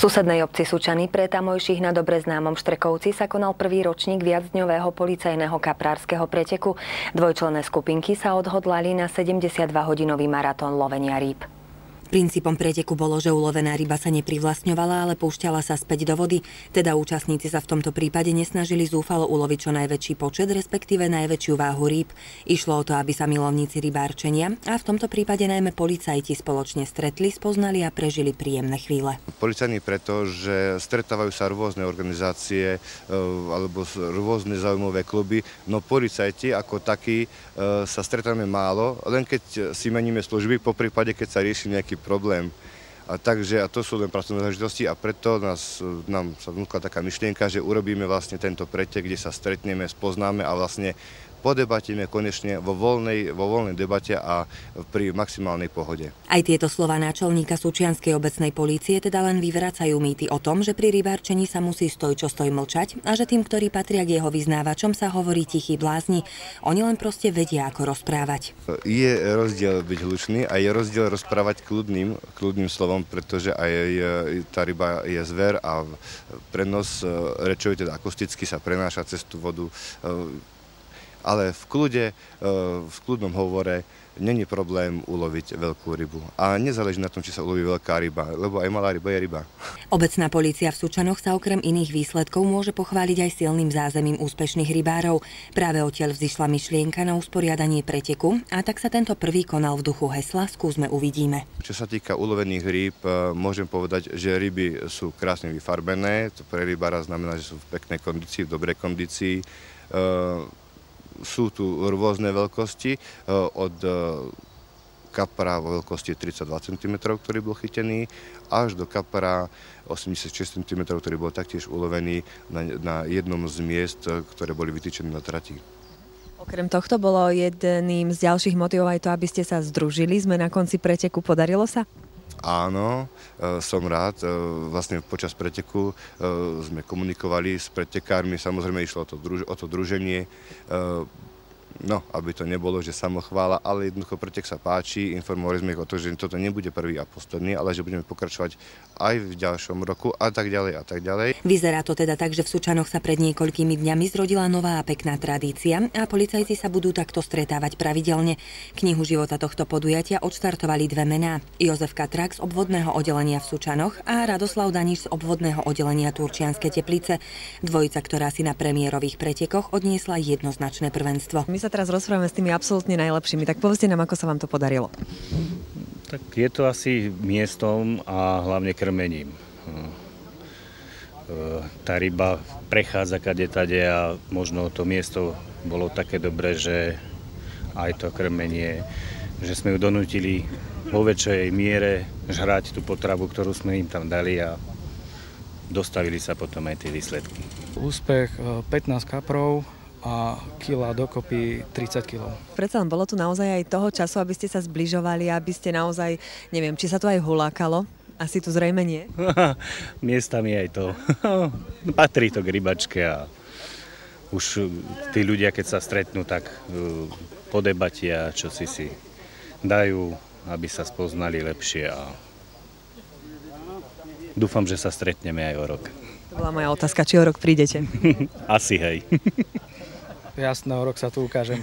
susednej obci Sučany pre tamojších na dobre známom Štrekovci sa konal prvý ročník viacdňového policajného kaprárskeho preteku. Dvojčlenné skupinky sa odhodlali na 72-hodinový maratón lovenia rýb. Princípom preteku bolo, že ulovená ryba sa neprivlastňovala, ale púšťala sa späť do vody. Teda účastníci sa v tomto prípade nesnažili zúfalo uloviť čo najväčší počet, respektíve najväčšiu váhu rýb. Išlo o to, aby sa milovníci rybárčenia a v tomto prípade najmä policajti spoločne stretli, spoznali a prežili príjemné chvíle. Policajní preto, že stretávajú sa rôzne organizácie alebo rôzne záujmové kluby, no policajti ako takí sa stretávame málo, len keď si meníme služby, po prípade keď sa rieši nejaký problém. A to sú len pracovné záležitosti a preto nám sa vnúkla taká myšlienka, že urobíme vlastne tento pretek, kde sa stretneme, spoznáme a vlastne podebatíme konečne vo voľnej debate a pri maximálnej pohode. Aj tieto slová náčelníka Sučianskej obecnej polície teda len vyvracajú mýty o tom, že pri rybárčení sa musí stoj čo stoj mlčať a že tým, ktorí patria k jeho vyznávačom, sa hovorí tichí blázni. Oni len proste vedia, ako rozprávať. Je rozdiel byť hlučný a je rozdiel rozprávať kľudným slovom, pretože aj tá ryba je zver a prenos rečový, teda akusticky sa prenáša cez tú vodu. Ale v kľudnom hovore není problém uloviť veľkú rybu. A nezáleží na tom, či sa uloví veľká ryba, lebo aj malá ryba je ryba. Obecná polícia v Sučanoch sa okrem iných výsledkov môže pochváliť aj silným zázemím úspešných rybárov. Práve odtiaľ vzýšla myšlienka na usporiadanie preteku a tak sa tento prvý konal v duchu hesla Skúsme, uvidíme. Čo sa týka ulovených rýb, môžem povedať, že ryby sú krásne vyfarbené. To pre rybára znamená, že sú v peknej kondícii, v dobrej kondícii. Sú tu rôzne veľkosti, od kapra vo veľkosti 32 cm, ktorý bol chytený, až do kapra 86 cm, ktorý bol taktiež ulovený na jednom z miest, ktoré boli vytýčené na trati. Okrem tohto bolo jedným z ďalších motivov aj to, aby ste sa združili. Sme na konci preteku, podarilo sa? Áno, som rád. Vlastne počas preteku sme komunikovali s pretekármi, samozrejme išlo o to druženie. No, aby to nebolo, že samochvála, ale jednoducho pretek sa páči, informovali sme ich o to, že toto nebude prvý a posledný, ale že budeme pokračovať aj v ďalšom roku a tak ďalej a tak ďalej. Vyzerá to teda tak, že v Sučanoch sa pred niekoľkými dňami zrodila nová a pekná tradícia a policajti sa budú takto stretávať pravidelne. Knihu života tohto podujatia odštartovali dve mená. Jozef Katrak z obvodného oddelenia v Sučanoch a Radoslav Daniš z obvodného oddelenia Turčianske Teplice. Dvojica, ktorá si na premiérových pretekoch odniesla jednoznačné prvenstvo. My sa teraz rozprávame s tými absolútne najlepšími, tak povedzte nám, ako sa vám to podarilo. Tak je to asi miestom a hlavne krmením. Tá ryba prechádza kade-tade a možno to miesto bolo také dobré, že aj to krmenie, že sme ju donútili vo väčšej miere žrať tú potravu, ktorú sme im tam dali a dostavili sa potom aj tie výsledky. Úspech 15 kaprov a kila dokopy 30 kg. Predsa len bolo tu naozaj aj toho času, aby ste sa zbližovali, aby ste naozaj, neviem, či sa tu aj hulákalo? Asi tu zrejme nie. Miestami aj to. Patrí to k rybačke a už tí ľudia, keď sa stretnú, tak podebatia, čo si dajú, aby sa spoznali lepšie a dúfam, že sa stretneme aj o rok. To bola moja otázka, či o rok prídete. Asi hej. Jasné, o rok sa tu ukážem.